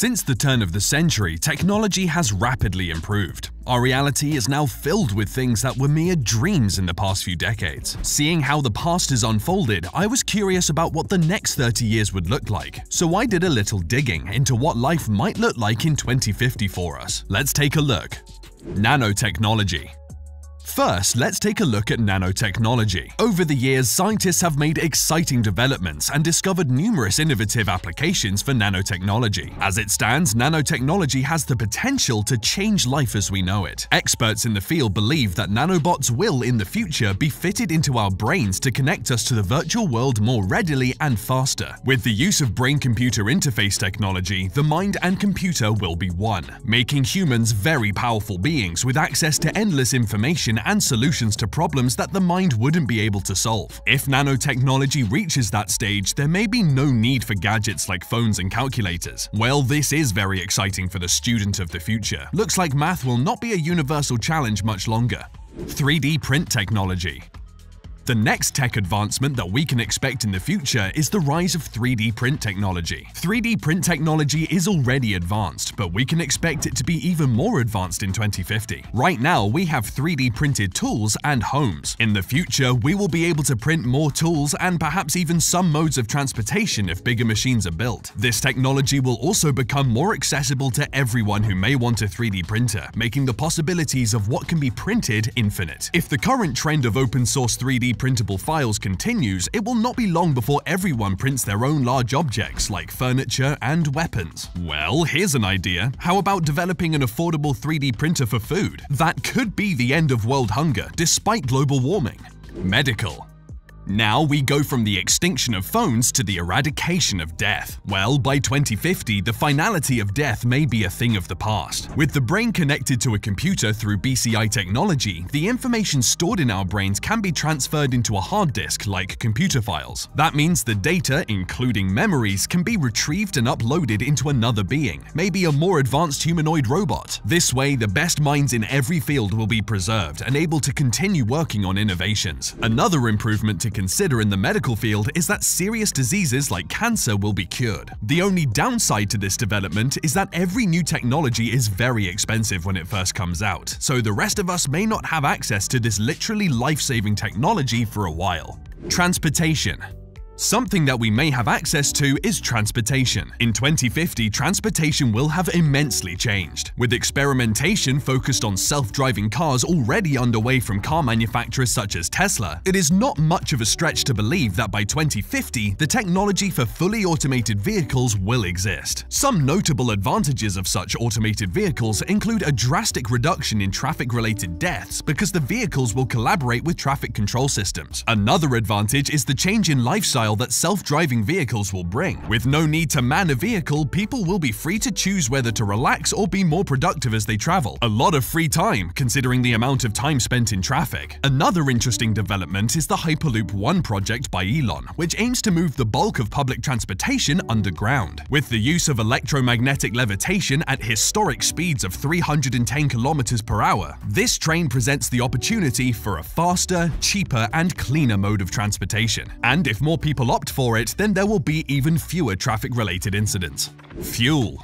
Since the turn of the century, technology has rapidly improved. Our reality is now filled with things that were mere dreams in the past few decades. Seeing how the past has unfolded, I was curious about what the next 30 years would look like. So I did a little digging into what life might look like in 2050 for us. Let's take a look. Nanotechnology. First, let's take a look at nanotechnology. Over the years, scientists have made exciting developments and discovered numerous innovative applications for nanotechnology. As it stands, nanotechnology has the potential to change life as we know it. Experts in the field believe that nanobots will, in the future, be fitted into our brains to connect us to the virtual world more readily and faster. With the use of brain-computer interface technology, the mind and computer will be one, making humans very powerful beings with access to endless information and solutions to problems that the mind wouldn't be able to solve. If nanotechnology reaches that stage, there may be no need for gadgets like phones and calculators. Well, this is very exciting for the student of the future. Looks like math will not be a universal challenge much longer. 3D print technology. The next tech advancement that we can expect in the future is the rise of 3D print technology. 3D print technology is already advanced, but we can expect it to be even more advanced in 2050. Right now, we have 3D printed tools and homes. In the future, we will be able to print more tools and perhaps even some modes of transportation if bigger machines are built. This technology will also become more accessible to everyone who may want a 3D printer, making the possibilities of what can be printed infinite. If the current trend of open source 3D printable files continues, it will not be long before everyone prints their own large objects like furniture and weapons. Well, here's an idea. How about developing an affordable 3D printer for food? That could be the end of world hunger, despite global warming. Medical. Now we go from the extinction of phones to the eradication of death. Well, by 2050, the finality of death may be a thing of the past. With the brain connected to a computer through BCI technology, the information stored in our brains can be transferred into a hard disk like computer files. That means the data, including memories, can be retrieved and uploaded into another being, maybe a more advanced humanoid robot. This way, the best minds in every field will be preserved and able to continue working on innovations. Another improvement to consider in the medical field is that serious diseases like cancer will be cured. The only downside to this development is that every new technology is very expensive when it first comes out, so the rest of us may not have access to this literally life-saving technology for a while. Transportation. Something that we may have access to is transportation. In 2050, transportation will have immensely changed. With experimentation focused on self-driving cars already underway from car manufacturers such as Tesla, it is not much of a stretch to believe that by 2050, the technology for fully automated vehicles will exist. Some notable advantages of such automated vehicles include a drastic reduction in traffic-related deaths because the vehicles will collaborate with traffic control systems. Another advantage is the change in lifestyle that self-driving vehicles will bring. With no need to man a vehicle, people will be free to choose whether to relax or be more productive as they travel. A lot of free time, considering the amount of time spent in traffic. Another interesting development is the Hyperloop One project by Elon, which aims to move the bulk of public transportation underground. With the use of electromagnetic levitation at historic speeds of 310 km/h, this train presents the opportunity for a faster, cheaper, and cleaner mode of transportation. And if more people opt for it, then there will be even fewer traffic-related incidents. Fuel.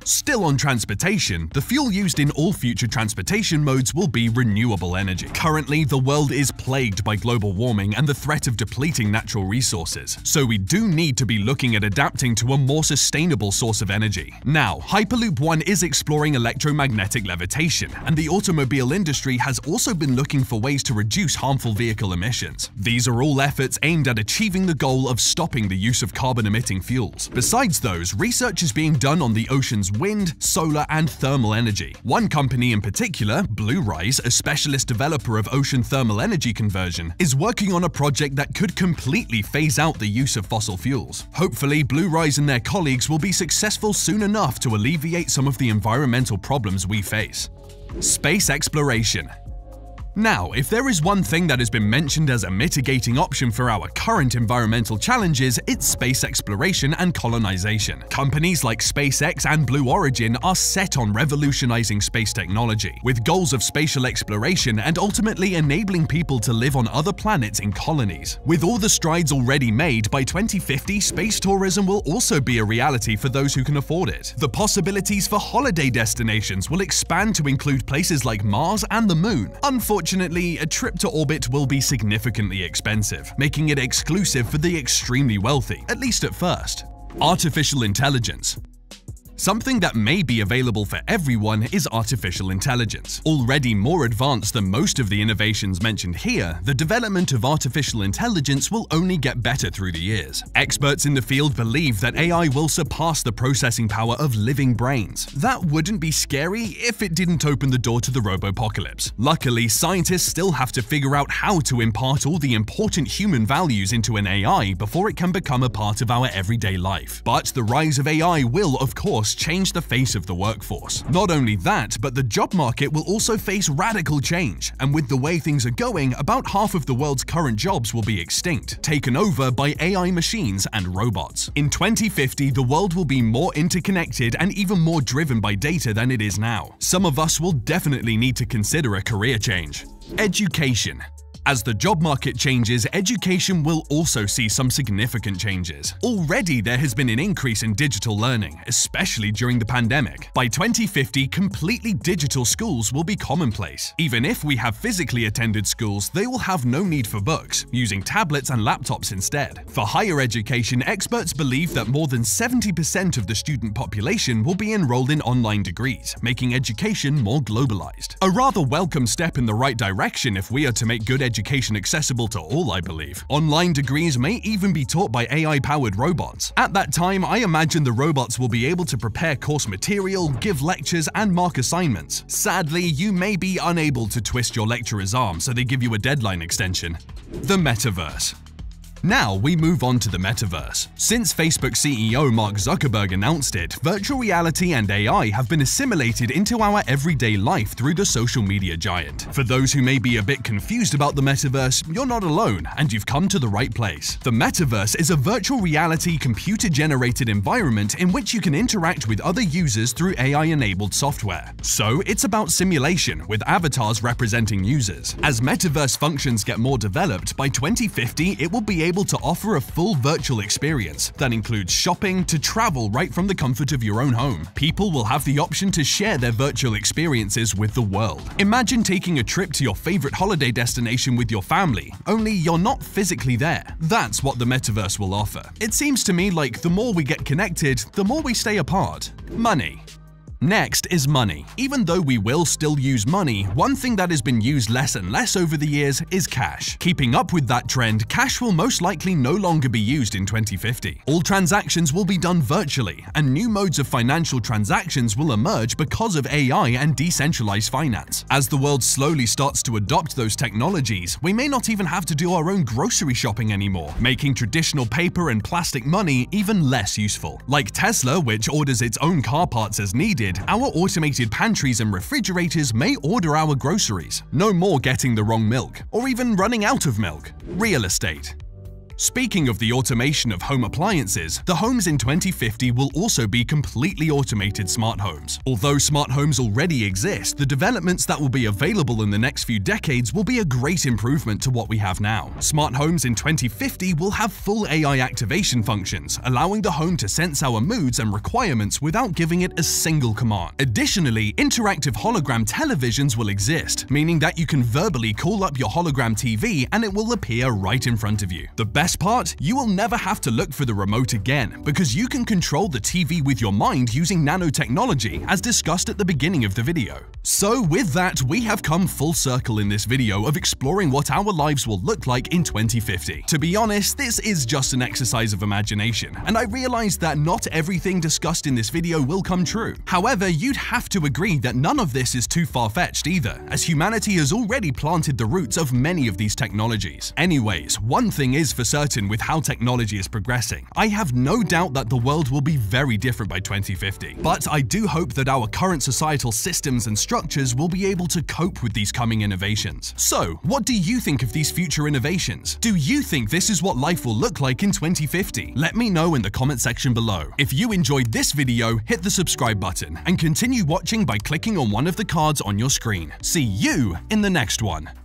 Still on transportation, the fuel used in all future transportation modes will be renewable energy. Currently, the world is plagued by global warming and the threat of depleting natural resources, so we do need to be looking at adapting to a more sustainable source of energy. Now, Hyperloop One is exploring electromagnetic levitation, and the automobile industry has also been looking for ways to reduce harmful vehicle emissions. These are all efforts aimed at achieving the goal of stopping the use of carbon-emitting fuels. Besides those, research is being done on the ocean's wind, solar, and thermal energy. One company in particular, Rise, a specialist developer of ocean thermal energy conversion, is working on a project that could completely phase out the use of fossil fuels. Hopefully, Rise and their colleagues will be successful soon enough to alleviate some of the environmental problems we face. Space exploration. Now, if there is one thing that has been mentioned as a mitigating option for our current environmental challenges, it's space exploration and colonization. Companies like SpaceX and Blue Origin are set on revolutionizing space technology, with goals of spatial exploration and ultimately enabling people to live on other planets in colonies. With all the strides already made, by 2050, space tourism will also be a reality for those who can afford it. The possibilities for holiday destinations will expand to include places like Mars and the Moon. Unfortunately, a trip to orbit will be significantly expensive, making it exclusive for the extremely wealthy, at least at first. Artificial intelligence. Something that may be available for everyone is artificial intelligence. Already more advanced than most of the innovations mentioned here, the development of artificial intelligence will only get better through the years. Experts in the field believe that AI will surpass the processing power of living brains. That wouldn't be scary if it didn't open the door to the robopocalypse. Luckily, scientists still have to figure out how to impart all the important human values into an AI before it can become a part of our everyday life. But the rise of AI will, of course, change the face of the workforce. Not only that, but the job market will also face radical change, and with the way things are going, about half of the world's current jobs will be extinct, taken over by AI machines and robots. In 2050, the world will be more interconnected and even more driven by data than it is now. Some of us will definitely need to consider a career change. Education. As the job market changes, education will also see some significant changes. Already there has been an increase in digital learning, especially during the pandemic. By 2050, completely digital schools will be commonplace. Even if we have physically attended schools, they will have no need for books, using tablets and laptops instead. For higher education, experts believe that more than 70% of the student population will be enrolled in online degrees, making education more globalized. A rather welcome step in the right direction if we are to make good education accessible to all, I believe. Online degrees may even be taught by AI-powered robots. At that time, I imagine the robots will be able to prepare course material, give lectures, and mark assignments. Sadly, you may be unable to twist your lecturer's arm, so they give you a deadline extension. The metaverse. Now we move on to the metaverse. Since Facebook CEO Mark Zuckerberg announced it, virtual reality and AI have been assimilated into our everyday life through the social media giant. For those who may be a bit confused about the metaverse, you're not alone, and you've come to the right place. The metaverse is a virtual reality computer-generated environment in which you can interact with other users through AI-enabled software. So it's about simulation, with avatars representing users. As metaverse functions get more developed, by 2050 it will be able to offer a full virtual experience that includes shopping to travel right from the comfort of your own home. People will have the option to share their virtual experiences with the world. Imagine taking a trip to your favorite holiday destination with your family, only you're not physically there. That's what the metaverse will offer. It seems to me like the more we get connected, the more we stay apart. Money. Next is money. Even though we will still use money, one thing that has been used less and less over the years is cash. Keeping up with that trend, cash will most likely no longer be used in 2050. All transactions will be done virtually, and new modes of financial transactions will emerge because of AI and decentralized finance. As the world slowly starts to adopt those technologies, we may not even have to do our own grocery shopping anymore, making traditional paper and plastic money even less useful. Like Tesla, which orders its own car parts as needed, our automated pantries and refrigerators may order our groceries. No more getting the wrong milk, or even running out of milk. Real estate. Speaking of the automation of home appliances, the homes in 2050 will also be completely automated smart homes. Although smart homes already exist, the developments that will be available in the next few decades will be a great improvement to what we have now. Smart homes in 2050 will have full AI activation functions, allowing the home to sense our moods and requirements without giving it a single command. Additionally, interactive hologram televisions will exist, meaning that you can verbally call up your hologram TV and it will appear right in front of you. The best part? You will never have to look for the remote again, because you can control the TV with your mind using nanotechnology, as discussed at the beginning of the video. So with that, we have come full circle in this video of exploring what our lives will look like in 2050. To be honest, this is just an exercise of imagination, and I realized that not everything discussed in this video will come true. However, you'd have to agree that none of this is too far-fetched either, as humanity has already planted the roots of many of these technologies. Anyways, one thing is for certain with how technology is progressing. I have no doubt that the world will be very different by 2050. But I do hope that our current societal systems and structures will be able to cope with these coming innovations. So, what do you think of these future innovations? Do you think this is what life will look like in 2050? Let me know in the comment section below. If you enjoyed this video, hit the subscribe button and continue watching by clicking on one of the cards on your screen. See you in the next one.